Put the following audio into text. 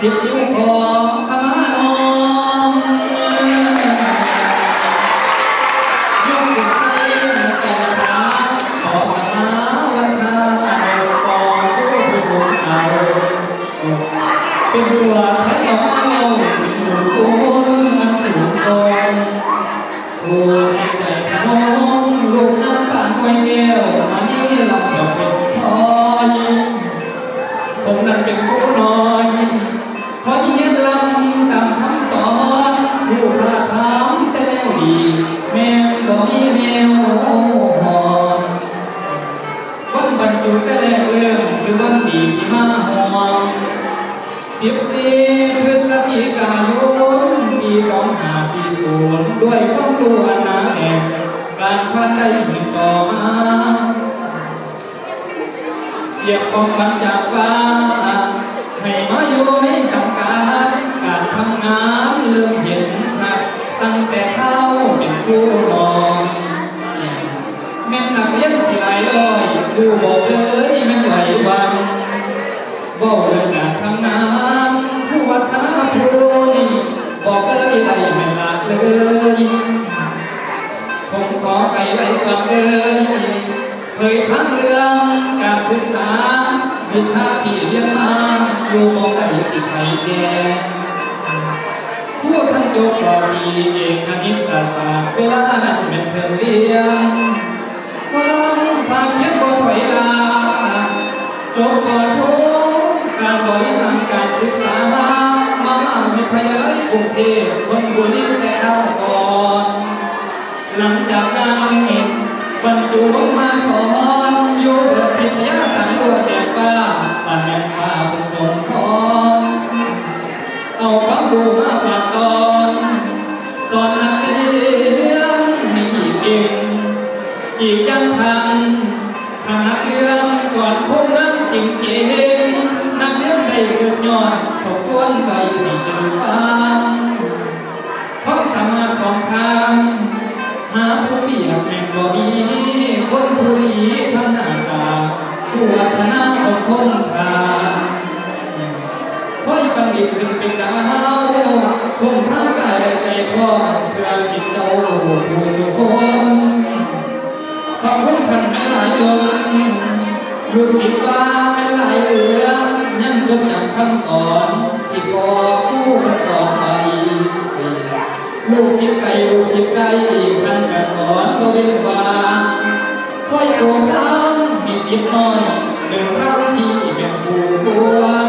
สิบนิ้วขอขมาน้อมยกขึ้นใส่แต่ขาขอขมาวันทาต่อผู้สูงอายุเป็นตัวแทนของเราเป็นบุญคุณอันสูงส่งผู้จิตใจขนมลูกน้ำตาลห้วยแก้วมานี่ลำดับเป็นพ่อยผมนั้นเป็นผู้น้อยขอเย็นลำตามคำสอนผู้พระธรรมแต่แนวดีแม่ก็มีแนวหอนวันบรรจุแต่แรกเริ่มคือวันดีที่มาหอม14 พฤศจิกายนปี2540ด้วยความรู้อันหนาแน่นการพันได้หนึ่งต่อมาเรียกของขวัญจากฟ้าให้มาอยู่ในสังกัดการทำงานเริ่มเห็นชัดตั้งแต่เข้าเป็นผู้นอนแม่นนักเรียนสิหลายร้อยผู้บอกเลยแม่นไหววันว่าเรื่องการทำงานผู้วัฒนภูมิบอกเลยได้ไม่ละเลยผมขอไกลไว้ก่อนเคยทั้งเรื่องการศึกษาวิชาที่เรียนมาอยู่มองได้สิไทยแจผู้ท่านจบปริญญาคณิตศาสตร์เวลานั้นเป็นเทอมเรียนความภาคเพียรบ่ถอยลาจบปโทการบริหารการศึกษามหาวิทยาลัยกรุงเทพธนบุรีแต่เอาก่อนหลังจากนั้นบรรจุลงมาสอนอยู่บทพิทยาสังตัวเสียฟ้าปัญญาฟ้าเป็นสมพรเอาความรู้มาปากตอนสอนนักเรียนให้เก่งอีกยังทันถ้านักเรียนสอนคงนั้นจริงๆนักเรียนได้เกิดย้อนทบทวนไปให้จนฟังความสามารถของคำหาผู้เปรียบแห่งบ่มีคนผู้ดีทั้งหน้าตาผู้วัฒนาของทงทานค่อยบัณฑิตขึ้นเป็นดาวทงทั้งกายและใจพ่อเพื่อสิทธิเจ้าผู้สุขคนขอบคุณท่านไม่หลายล้นลูกศิษย์ว่าไม่หลายเหลือยังจดจำคำสอนที่พ่อผู้สอนไปลูกศิษย์ไก่ลูกศิษย์ไก่ท่านก็สอนก็เป็นว่าค่อยโปรดทำให้ศิษย์น้อยเดินทางที่เป็นผู้ควร